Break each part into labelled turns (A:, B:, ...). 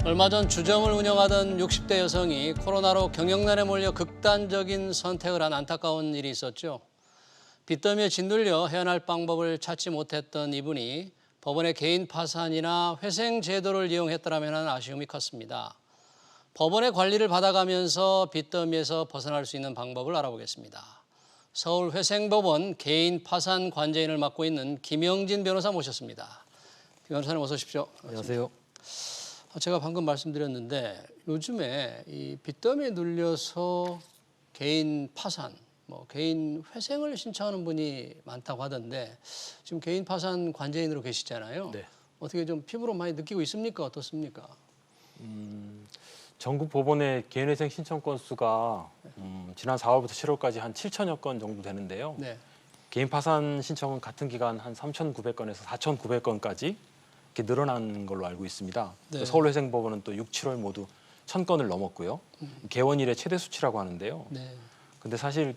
A: 얼마 전 주점을 운영하던 60대 여성이 코로나로 경영난에 몰려 극단적인 선택을 한 안타까운 일이 있었죠. 빚더미에 짓눌려 헤어날 방법을 찾지 못했던 이분이 법원의 개인 파산이나 회생 제도를 이용했더라면 하는 아쉬움이 컸습니다. 법원의 관리를 받아가면서 빚더미에서 벗어날 수 있는 방법을 알아보겠습니다. 서울회생법원 개인 파산 관제인을 맡고 있는 김영진 변호사 모셨습니다. 변호사님 어서 오십시오.
B: 안녕하세요.
A: 제가 방금 말씀드렸는데 요즘에 이 빚더미에 눌려서 개인 파산, 개인 회생을 신청하는 분이 많다고 하던데 지금 개인 파산 관제인으로 계시잖아요.
B: 네.
A: 어떻게 좀 피부로 많이 느끼고 있습니까? 어떻습니까?
B: 전국 법원의 개인회생 신청 건수가 지난 4월부터 7월까지 한 7천여 건 정도 되는데요.
A: 네.
B: 개인 파산 신청은 같은 기간 한 3,900건에서 4,900건까지 이렇게 늘어난 걸로 알고 있습니다.
A: 네.
B: 서울회생법원은 또 6, 7월 모두 1,000건을 넘었고요. 개원 이래 최대 수치라고 하는데요.
A: 네.
B: 근데 사실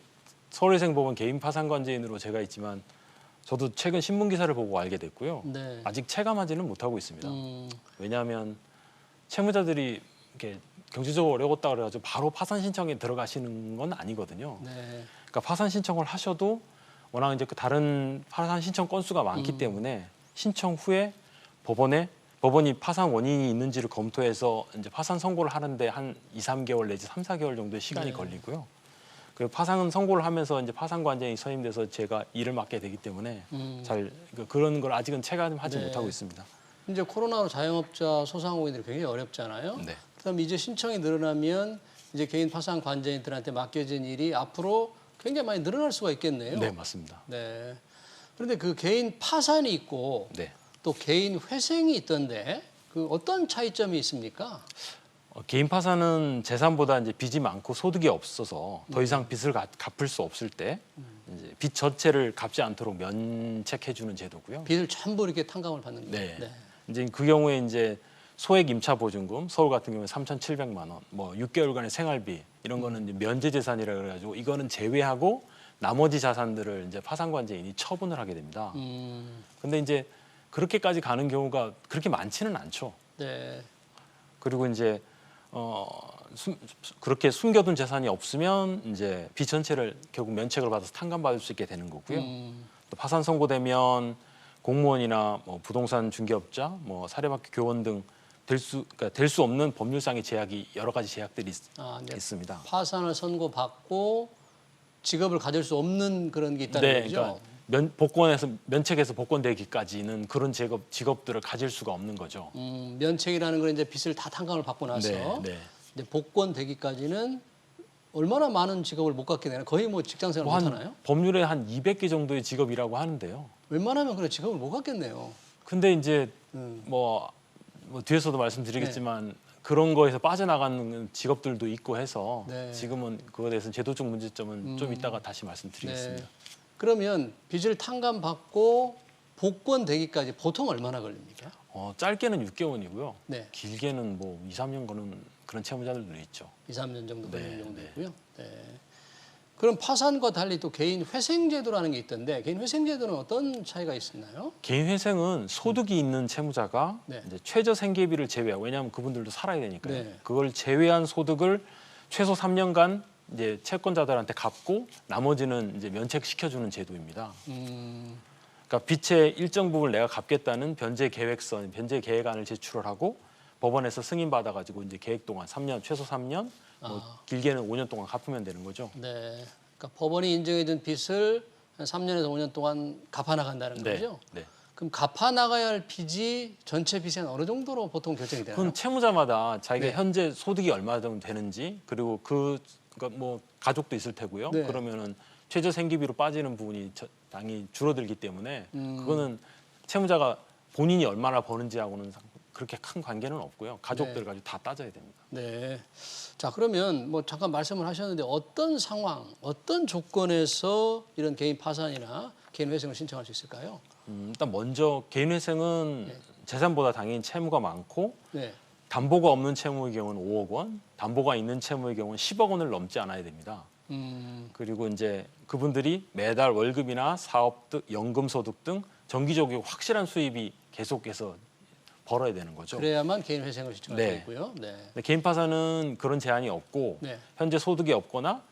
B: 서울회생법원 개인 파산 관제인으로 제가 있지만 저도 최근 신문 기사를 보고 알게 됐고요.
A: 네.
B: 아직 체감하지는 못하고 있습니다.
A: 음,
B: 왜냐하면 채무자들이 이렇게 경제적으로 어려웠다 그래가지고 바로 파산 신청에 들어가시는 건 아니거든요.
A: 네.
B: 그러니까 파산 신청을 하셔도 워낙 이제 그 다른 파산 신청 건수가 많기 때문에 신청 후에 법원이 파산 원인이 있는지를 검토해서 이제 파산 선고를 하는데 한 2, 3개월 내지 3, 4개월 정도의 시간이
A: 네. 걸리고요.
B: 그리고 파산 선고를 하면서 이제 파산 관제인이 선임돼서 제가 일을 맡게 되기 때문에 잘 그런 걸 아직은 체감하지
A: 네.
B: 못하고 있습니다.
A: 이제 코로나로 자영업자 소상공인들이 굉장히 어렵잖아요.
B: 네.
A: 그다음 이제 신청이 늘어나면 이제 개인 파산 관제인들한테 맡겨진 일이 앞으로 굉장히 많이 늘어날 수가 있겠네요.
B: 네, 맞습니다.
A: 네. 그런데 그 개인 파산이 있고
B: 네.
A: 또 개인 회생이 있던데 그 어떤 차이점이 있습니까?
B: 개인 파산은 재산보다 이제 빚이 많고 소득이 없어서 더 이상 빚을 갚을 수 없을 때 이제 빚 전체를 갚지 않도록 면책해주는 제도고요.
A: 빚을 전부 이렇게 탕감을 받는 거예요.
B: 네. 이제 그 경우에 이제 소액 임차 보증금 서울 같은 경우에 3,700만 원, 뭐 6개월간의 생활비 이런 거는 이제 면제 재산이라 그래가지고 이거는 제외하고 나머지 자산들을 이제 파산관제인이 처분을 하게 됩니다. 근데 이제 그렇게까지 가는 경우가 그렇게 많지는 않죠.
A: 네.
B: 그리고 이제 그렇게 숨겨둔 재산이 없으면 이제 빚 전체를 결국 면책을 받아서 탕감받을 수 있게 되는 거고요. 또 파산 선고되면 공무원이나 뭐 부동산 중개업자, 뭐 사립학교 교원 등 될 수 없는 법률상의 제약이 여러 가지 제약들이
A: 네.
B: 있습니다.
A: 파산을 선고받고 직업을 가질 수 없는 그런 게 있다는
B: 네,
A: 거죠.
B: 그러니까 복권에서 면책에서 복권되기까지는 그런 직업들을 가질 수가 없는 거죠.
A: 면책이라는 건 이제 빚을 다 탕감을 받고 나서
B: 네.
A: 이제 복권 되기까지는 얼마나 많은 직업을 못 갖게 되나? 거의 뭐 직장생활 못 하나요?
B: 법률에 한 200개 정도의 직업이라고 하는데요.
A: 웬만하면 그래 직업을 못 갖겠네요.
B: 근데 이제 뭐 뒤에서도 말씀드리겠지만 그런 거에서 빠져나가는 직업들도 있고 해서
A: 네.
B: 지금은 그거에 대해서 제도적 문제점은 좀 이따가 다시 말씀드리겠습니다.
A: 네. 그러면 빚을 탕감받고 복권 되기까지 보통 얼마나 걸립니까?
B: 짧게는 6개월이고요.
A: 네.
B: 길게는 뭐 2, 3년 거는 그런 채무자들도 있죠.
A: 2, 3년 정도 걸리는
B: 네,
A: 정도고요. 네. 그럼 파산과 달리 또 개인 회생제도라는 게 있던데 개인 회생제도는 어떤 차이가 있나요?
B: 개인 회생은 소득이 있는 채무자가
A: 네.
B: 이제 최저 생계비를 제외하고 왜냐하면 그분들도 살아야 되니까요.
A: 네.
B: 그걸 제외한 소득을 최소 3년간 이제 채권자들한테 갚고 나머지는 이제 면책시켜주는 제도입니다. 그러니까 빚의 일정 부분을 내가 갚겠다는 변제 계획선, 변제 계획안을 제출을 하고 법원에서 승인 받아가지고 이제 계획 동안 3년, 최소 3년, 뭐 길게는 5년 동안 갚으면 되는 거죠.
A: 네. 그러니까 법원이 인정해준 빚을 한 3년에서 5년 동안 갚아나간다는
B: 네.
A: 거죠?
B: 네.
A: 그럼 갚아나가야 할 빚이 전체 빚이 한 어느 정도로 보통 결정이 되나요?
B: 그건 채무자마다 자기가
A: 네.
B: 현재 소득이 얼마 정도 되는지 그리고 그러니까 뭐 가족도 있을 테고요.
A: 네.
B: 그러면은 최저 생계비로 빠지는 부분이 당연히 줄어들기 때문에 그거는 채무자가 본인이 얼마나 버는지하고는 그렇게 큰 관계는 없고요. 가족들 가지고 다 따져야 됩니다.
A: 네. 자, 그러면 뭐 잠깐 말씀을 하셨는데 어떤 상황, 어떤 조건에서 이런 개인 파산이나 개인 회생을 신청할 수 있을까요?
B: 일단 먼저 개인 회생은 재산보다 당연히 채무가 많고
A: 네.
B: 담보가 없는 채무의 경우는 5억 원, 담보가 있는 채무의 경우는 10억 원을 넘지 않아야 됩니다. 그리고 이제 그분들이 매달 월급이나 사업 등 연금 소득 등 정기적이고 확실한 수입이 계속해서 벌어야 되는 거죠.
A: 그래야만 개인 회생을 신청할 수
B: 네.
A: 있고요. 네.
B: 근데 개인 파산은 그런 제한이 없고
A: 네.
B: 현재 소득이 없거나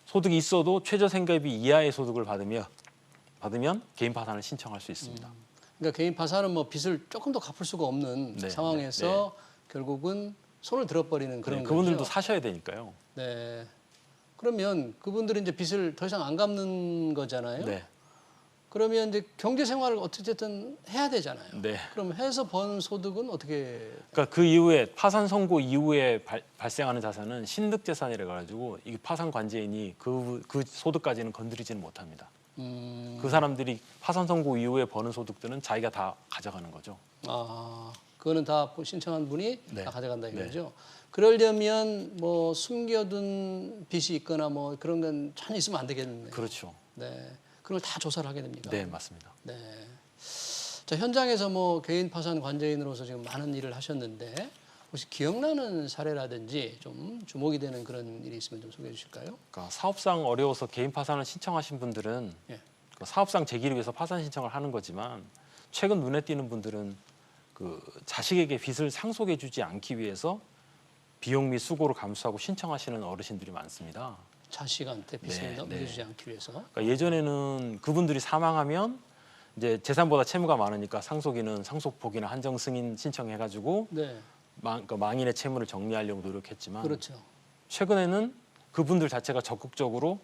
B: 소득이 있어도 최저생계비 이하의 소득을 받으면 개인 파산을 신청할 수 있습니다.
A: 그러니까 개인 파산은 뭐 빚을 조금 더 갚을 수가 없는
B: 네,
A: 상황에서 결국은 손을 들어버리는 그런
B: 네,
A: 거죠.
B: 그분들도 사셔야 되니까요.
A: 네. 그러면 그분들이 이제 빚을 더 이상 안 갚는 거잖아요.
B: 네.
A: 그러면 이제 경제 생활을 어떻게든 해야 되잖아요.
B: 네.
A: 그럼 해서 번 소득은 어떻게?
B: 그러니까 그 이후에 파산 선고 이후에 발생하는 자산은 신득 재산이라 가지고 이 파산 관제인이 그 소득까지는 건드리지는 못합니다. 그 사람들이 파산 선고 이후에 버는 소득들은 자기가 다 가져가는 거죠.
A: 아, 그거는 다 신청한 분이
B: 네.
A: 다 가져간다
B: 네.
A: 이거죠. 그러려면 뭐 숨겨둔 빚이 있거나 뭐 그런 건 전혀 있으면 안 되겠네요.
B: 그렇죠.
A: 네, 그걸 다 조사를 하게 됩니까?
B: 네, 맞습니다.
A: 네. 자, 현장에서 뭐 개인 파산 관제인으로서 지금 많은 일을 하셨는데 혹시 기억나는 사례라든지 좀 주목이 되는 그런 일이 있으면 좀 소개해 주실까요?
B: 그러니까 사업상 어려워서 개인 파산을 신청하신 분들은
A: 예.
B: 그 사업상 재기를 위해서 파산 신청을 하는 거지만 최근 눈에 띄는 분들은 그 자식에게 빚을 상속해주지 않기 위해서 비용 및 수고를 감수하고 신청하시는 어르신들이 많습니다.
A: 자식한테 빚을
B: 네,
A: 넘겨주지
B: 네.
A: 않기 위해서.
B: 그러니까 예전에는 그분들이 사망하면 이제 재산보다 채무가 많으니까 상속인은 상속포기나 한정 승인 신청해가지고
A: 네,
B: 그러니까 망인의 채무를 정리하려고 노력했지만
A: 그렇죠.
B: 최근에는 그분들 자체가 적극적으로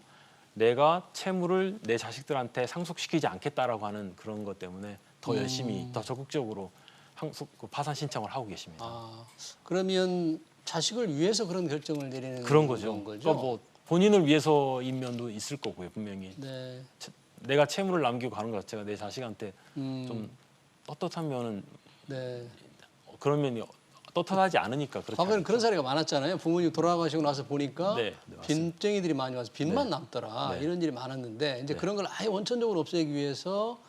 B: 내가 채무를 내 자식들한테 상속시키지 않겠다라고 하는 그런 것 때문에 더 열심히 더 적극적으로 파산 신청을 하고 계십니다.
A: 아, 그러면 자식을 위해서 그런 결정을 내리는
B: 그런 거죠.
A: 거죠?
B: 그러니까 뭐 본인을 위해서인 면도 있을 거고요, 분명히.
A: 네.
B: 내가 채무를 남기고 가는 것 자체가 내 자식한테
A: 음,
B: 좀 떳떳한 면은
A: 네.
B: 그런 면이 떳떳하지 않으니까 그렇죠.
A: 과거에는 그런 사례가 많았잖아요. 부모님 돌아가시고 나서 보니까
B: 네, 네, 맞습니다.
A: 빚쟁이들이 많이 와서 빚만
B: 네.
A: 남더라.
B: 네.
A: 이런 일이 많았는데 이제
B: 네.
A: 그런 걸 아예 원천적으로 없애기 위해서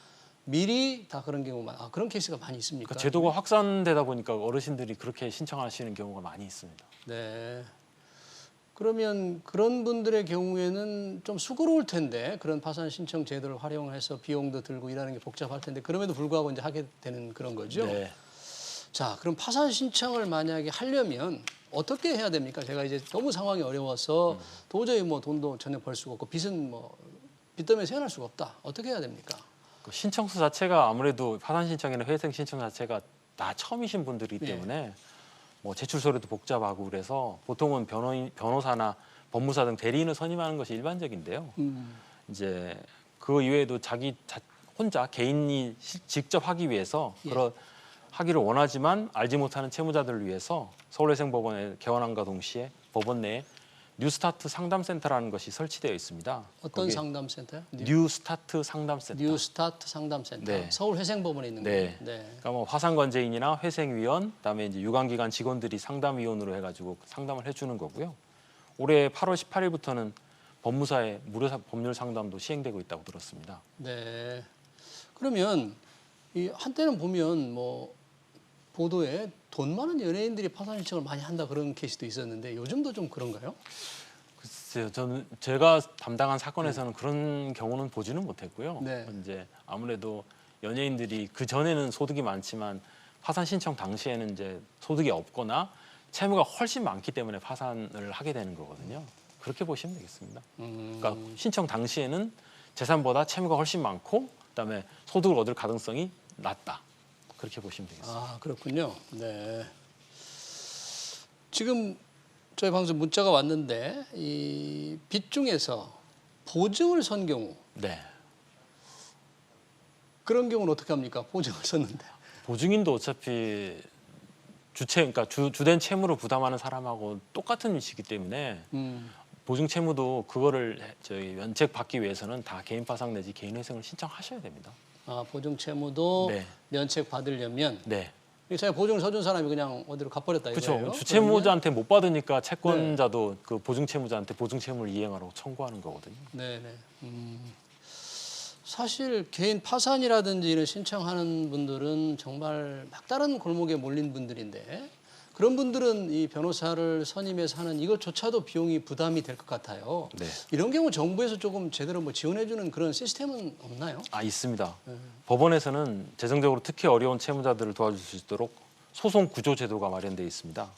A: 미리 다 그런 경우만 그런 케이스가 많이 있습니까?
B: 그러니까 제도가 확산되다 보니까 어르신들이 그렇게 신청하시는 경우가 많이 있습니다.
A: 네. 그러면 그런 분들의 경우에는 좀 수고로울 텐데 그런 파산 신청 제도를 활용해서 비용도 들고 일하는 게 복잡할 텐데 그럼에도 불구하고 이제 하게 되는 그런 거죠.
B: 네.
A: 자, 그럼 파산 신청을 만약에 하려면 어떻게 해야 됩니까? 제가 이제 너무 상황이 어려워서 도저히 뭐 돈도 전혀 벌 수가 없고 빚은 뭐 빚 때문에 세어날 수가 없다. 어떻게 해야 됩니까?
B: 그 신청서 자체가 아무래도 파산 신청이나 회생 신청 자체가 다 처음이신 분들이기
A: 예.
B: 때문에 뭐 제출서류도 복잡하고 그래서 보통은 변호사나 법무사 등 대리인을 선임하는 것이 일반적인데요. 이제 그 이외에도 혼자 개인이 직접 하기 위해서
A: 예.
B: 그런 하기를 원하지만 알지 못하는 채무자들을 위해서 서울회생법원에 개원함과 동시에 법원 내에 뉴스타트 상담센터라는 것이 설치되어 있습니다.
A: 어떤 상담센터요?
B: 뉴스타트 상담센터.
A: 뉴스타트 상담센터.
B: 네.
A: 서울회생법원에 있는
B: 네.
A: 거예요. 네.
B: 그러니까 뭐 화상관제인이나 회생위원, 그다음에 이제 유관기관 직원들이 상담위원으로 해가지고 상담을 해주는 거고요. 올해 8월 18일부터는 법무사의 무료 법률 상담도 시행되고 있다고 들었습니다.
A: 네. 그러면 이 한때는 보면 뭐 보도에 돈 많은 연예인들이 파산 신청을 많이 한다 그런 케이스도 있었는데 요즘도 좀 그런가요?
B: 글쎄요, 저는 제가 담당한 사건에서는 그런 경우는 보지는 못했고요.
A: 네.
B: 이제 아무래도 연예인들이 그 전에는 소득이 많지만 파산 신청 당시에는 이제 소득이 없거나 채무가 훨씬 많기 때문에 파산을 하게 되는 거거든요. 그렇게 보시면 되겠습니다. 그러니까 신청 당시에는 재산보다 채무가 훨씬 많고 그다음에 소득을 얻을 가능성이 낮다. 그렇게 보시면 되겠습니다.
A: 아, 그렇군요. 네. 지금 저희 방송 문자가 왔는데 이 빚 중에서 보증을 선 경우
B: 네.
A: 그런 경우는 어떻게 합니까? 보증을 섰는데.
B: 보증인도 어차피 그러니까 주된 채무를 부담하는 사람하고 똑같은 위치이기 때문에 보증 채무도 그거를 저희 면책 받기 위해서는 다 개인 파산 내지 개인 회생을 신청하셔야 됩니다.
A: 아, 보증 채무도
B: 네.
A: 면책 받으려면
B: 네.
A: 제가 보증을 서준 사람이 그냥 어디로 가버렸다 이거예요.
B: 그렇죠. 주채무자한테 못 받으니까 채권자도 그 보증 채무자한테 보증 채무를 이행하라고 청구하는 거거든요.
A: 네, 네. 사실 개인 파산이라든지 이런 신청하는 분들은 정말 막다른 골목에 몰린 분들인데 그런 분들은 이 변호사를 선임해서 하는 이것조차도 비용이 부담이 될 것 같아요.
B: 네.
A: 이런 경우 정부에서 조금 제대로 뭐 지원해주는 그런 시스템은 없나요?
B: 있습니다. 법원에서는 재정적으로 특히 어려운 채무자들을 도와줄 수 있도록 소송 구조 제도가 마련되어 있습니다.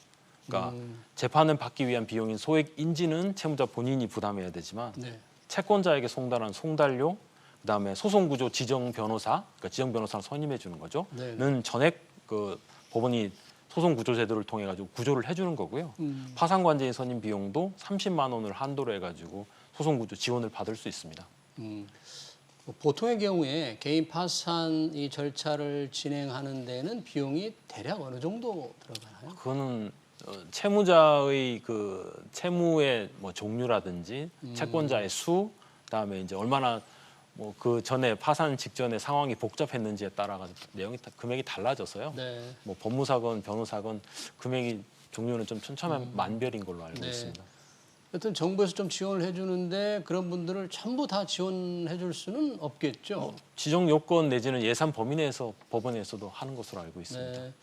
B: 그러니까 재판을 받기 위한 비용인 소액 인지는 채무자 본인이 부담해야 되지만
A: 네.
B: 채권자에게 송달한 송달료, 그다음에 소송 구조 지정 변호사, 그러니까 지정 변호사를 선임해 주는 거죠.
A: 네.
B: 는 전액 그 법원이 소송 구조 제도를 통해 가지고 구조를 해주는 거고요. 파산 관계인 선임 비용도 30만 원을 한도로 해가지고 소송 구조 지원을 받을 수 있습니다.
A: 뭐 보통의 경우에 개인 파산 이 절차를 진행하는 데는 비용이 대략 어느 정도 들어가나요?
B: 그거는 채무자의 그 채무의 뭐 종류라든지 채권자의 수, 그다음에 이제 얼마나 뭐 그 전에 파산 직전에 상황이 복잡했는지에 따라 가지고 내용이 금액이 달라져서요.
A: 네.
B: 뭐 법무사건, 변호사건 금액이 종류는 좀 천차만별인 걸로 알고
A: 네.
B: 있습니다.
A: 여튼 정부에서 좀 지원을 해주는데 그런 분들을 전부 다 지원해줄 수는 없겠죠.
B: 지정 요건 내지는 예산 범위 내에서 법원에서도 하는 것으로 알고 있습니다.
A: 네.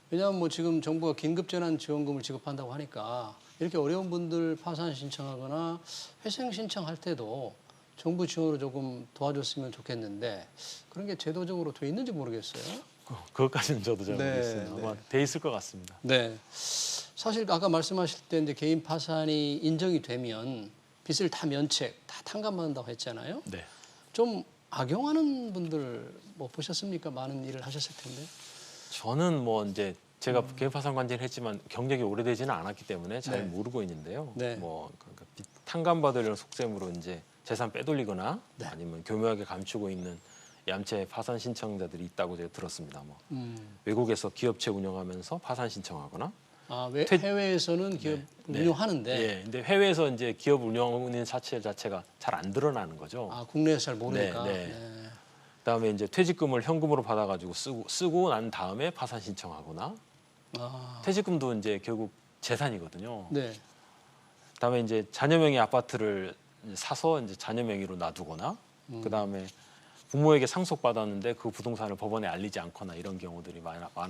A: 왜냐하면 뭐 지금 정부가 긴급재난지원금을 지급한다고 하니까 이렇게 어려운 분들 파산 신청하거나 회생 신청할 때도 정부 지원으로 조금 도와줬으면 좋겠는데 그런 게 제도적으로 돼 있는지 모르겠어요.
B: 그것까지는 저도 잘
A: 네,
B: 모르겠어요. 아마 돼 있을 것 같습니다.
A: 네. 사실 아까 말씀하실 때 이제 개인 파산이 인정이 되면 빚을 다 면책, 다 탕감받는다고 했잖아요.
B: 네.
A: 좀 악용하는 분들 뭐 보셨습니까? 많은 일을 하셨을 텐데.
B: 저는 뭐 이제 제가 개인 파산 관계를 했지만 경력이 오래되지는 않았기 때문에 잘
A: 네.
B: 모르고 있는데요.
A: 네.
B: 뭐 그러니까 빚 탕감받으려는 속셈으로 이제 재산 빼돌리거나
A: 네.
B: 아니면 교묘하게 감추고 있는 얌체 파산 신청자들이 있다고 제가 들었습니다. 뭐 외국에서 기업체 운영하면서 파산 신청하거나
A: 해외에서는 기업
B: 네.
A: 운영하는데
B: 예, 근데 해외에서 이제 기업 운영하는 자체가 잘 안 드러나는 거죠.
A: 국내에서 잘 모르니까.
B: 네, 네. 그다음에 이제 퇴직금을 현금으로 받아가지고 쓰고 난 다음에 파산 신청하거나 퇴직금도 이제 결국 재산이거든요.
A: 네.
B: 그다음에 이제 자녀 명의 아파트를 사서 이제 자녀 명의로 놔두거나 그다음에 부모에게 상속받았는데 그 부동산을 법원에 알리지 않거나 이런 경우들이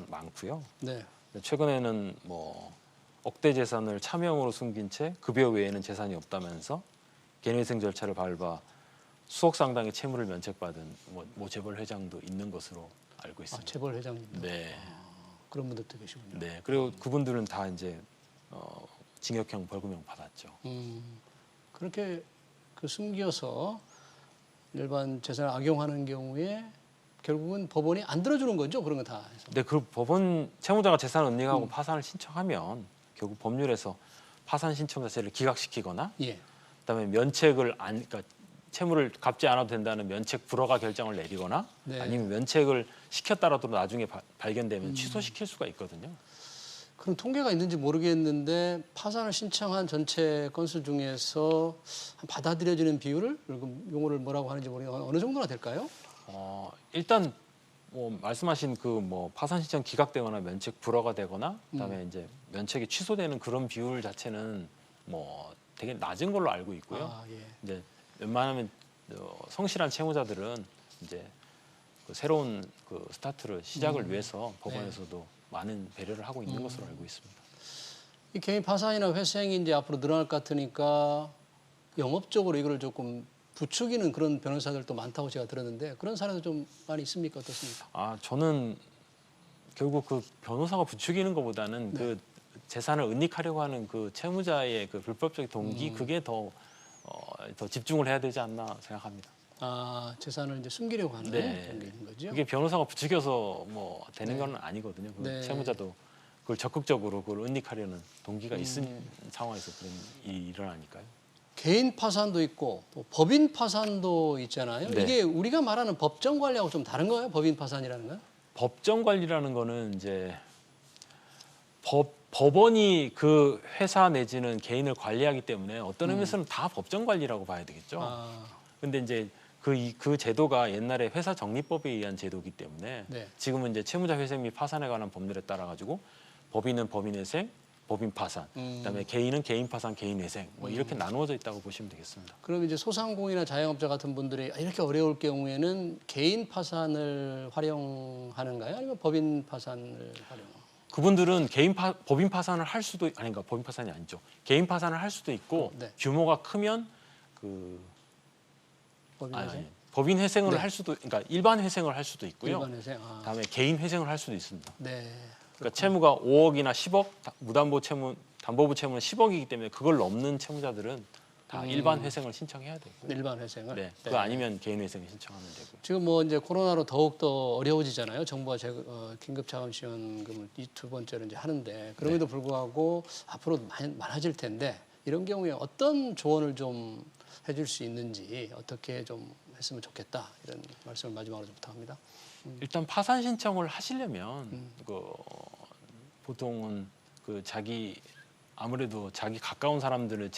B: 많고요.
A: 네.
B: 최근에는 뭐 억대 재산을 차명으로 숨긴 채 급여 외에는 재산이 없다면서 개인회생 절차를 밟아 수억 상당의 채무를 면책받은 모 재벌 회장도 있는 것으로 알고 있습니다.
A: 재벌 회장님도.
B: 네.
A: 그런 분들도 계시군요.
B: 네. 그리고 그분들은 다 이제 징역형 벌금형 받았죠.
A: 그렇게 그 숨겨서 일반 재산을 악용하는 경우에 결국은 법원이 안 들어주는 거죠, 그런 거 다 해서.
B: 네, 그 법원 채무자가 재산을 은닉하고 파산을 신청하면 결국 법률에서 파산 신청 자체를 기각시키거나,
A: 예.
B: 그다음에 그러니까 채무를 갚지 않아도 된다는 면책 불허가 결정을 내리거나,
A: 네.
B: 아니면 면책을 시켰다라도 나중에 발견되면 취소시킬 수가 있거든요.
A: 그런 통계가 있는지 모르겠는데 파산을 신청한 전체 건수 중에서 받아들여지는 비율을 용어를 뭐라고 하는지 모르겠는데 어느 정도나 될까요?
B: 일단 뭐 말씀하신 그 뭐 파산 신청 기각되거나 면책 불허가 되거나 그다음에 이제 면책이 취소되는 그런 비율 자체는 뭐 되게 낮은 걸로 알고 있고요.
A: 예.
B: 이제 웬만하면 성실한 채무자들은 이제 그 새로운 그 스타트를 시작을 위해서 법원에서도 많은 배려를 하고 있는 것으로 알고 있습니다.
A: 이 개인 파산이나 회생이 이제 앞으로 늘어날 것 같으니까 영업적으로 이걸 조금 부추기는 그런 변호사들도 많다고 제가 들었는데 그런 사례도 좀 많이 있습니까? 어떻습니까?
B: 저는 결국 그 변호사가 부추기는 것보다는 그 재산을 은닉하려고 하는 그 채무자의 그 불법적 동기 그게 더 집중을 해야 되지 않나 생각합니다.
A: 재산을 이제 숨기려고 하는
B: 네.
A: 그런 게 있는 거죠.
B: 그게 변호사가 부추겨서 뭐 되는 건 아니거든요. 그
A: 네.
B: 채무자도 그걸 적극적으로 그걸 은닉하려는 동기가 있은 상황에서 그런 일이 일어나니까요.
A: 개인 파산도 있고 또 법인 파산도 있잖아요.
B: 네.
A: 이게 우리가 말하는 법정 관리하고 좀 다른 거예요? 법인 파산이라는 건?
B: 법정 관리라는 거는 이제 법원이 그 회사 내지는 개인을 관리하기 때문에 어떤 의미에서는 다 법정 관리라고 봐야 되겠죠. 근데 이제 그 제도가 옛날에 회사 정리법에 의한 제도이기 때문에
A: 네.
B: 지금은 이제 채무자 회생 및 파산에 관한 법률에 따라 가지고 법인은 법인 회생, 법인 파산, 그다음에 개인은 개인 파산, 개인 회생 뭐 이렇게 나누어져 있다고 보시면 되겠습니다.
A: 그럼 이제 소상공인이나 자영업자 같은 분들이 이렇게 어려울 경우에는 개인 파산을 활용하는가요? 아니면 법인 파산을 활용하나요?
B: 그분들은 법인 파산을 할 수도 그러니까 법인 파산이 아니죠. 개인 파산을 할 수도 있고
A: 네.
B: 규모가 크면 법인 회생을 할 수도 그러니까 일반 회생을 할 수도 있고요.
A: 일반 회생.
B: 그다음에 개인 회생을 할 수도 있습니다.
A: 네.
B: 그러니까 채무가 5억이나 10억, 무담보 채무, 담보부 채무는 10억이기 때문에 그걸 넘는 채무자들은 다 일반 회생을 신청해야 되고.
A: 일반 회생을.
B: 네. 그거 아니면 개인 회생 신청하면 되고.
A: 지금 뭐 이제 코로나로 더욱 더 어려워지잖아요. 정부가 긴급 자금 지원금을 이 두 번째로 이제 하는데 그럼에도 불구하고 앞으로 많아질 텐데 이런 경우에 어떤 조언을 좀 해줄 수 있는지 어떻게 좀 했으면 좋겠다 이런 말씀을 마지막으로 좀 부탁합니다.
B: 일단 파산 신청을 하시려면 보통은 그 아무래도 자기 가까운 사람들의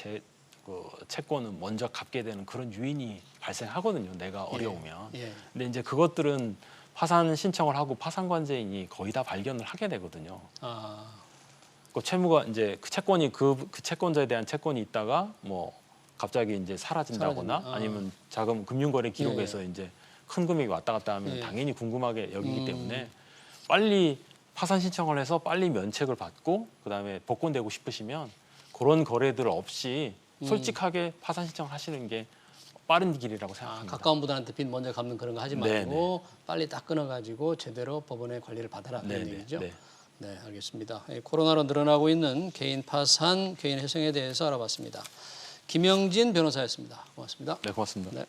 B: 그 채권은 먼저 갚게 되는 그런 요인이 발생하거든요. 내가 어려우면.
A: 예.
B: 근데 이제 그것들은 파산 신청을 하고 파산관제인이 거의 다 발견을 하게 되거든요.
A: 아,
B: 그 채무가 이제 그 채권이 그 채권자에 대한 채권이 있다가 뭐 갑자기 이제 사라진다거나
A: 사라진다.
B: 아니면 자금 금융거래 기록에서
A: 예.
B: 이제 큰 금액이 왔다 갔다 하면
A: 예.
B: 당연히 궁금하게 여기기 때문에 빨리 파산 신청을 해서 빨리 면책을 받고 그다음에 복권되고 싶으시면 그런 거래들 없이 솔직하게 파산 신청을 하시는 게 빠른 길이라고 생각합니다.
A: 가까운 분들한테 빚 먼저 갚는 그런 거 하지 말고 빨리 딱 끊어가지고 제대로 법원의 관리를 받아라 이런 얘기죠.
B: 네.
A: 네, 알겠습니다. 코로나로 늘어나고 있는 개인 파산, 개인 회생에 대해서 알아봤습니다. 김영진 변호사였습니다. 고맙습니다.
B: 네, 고맙습니다.
A: 네.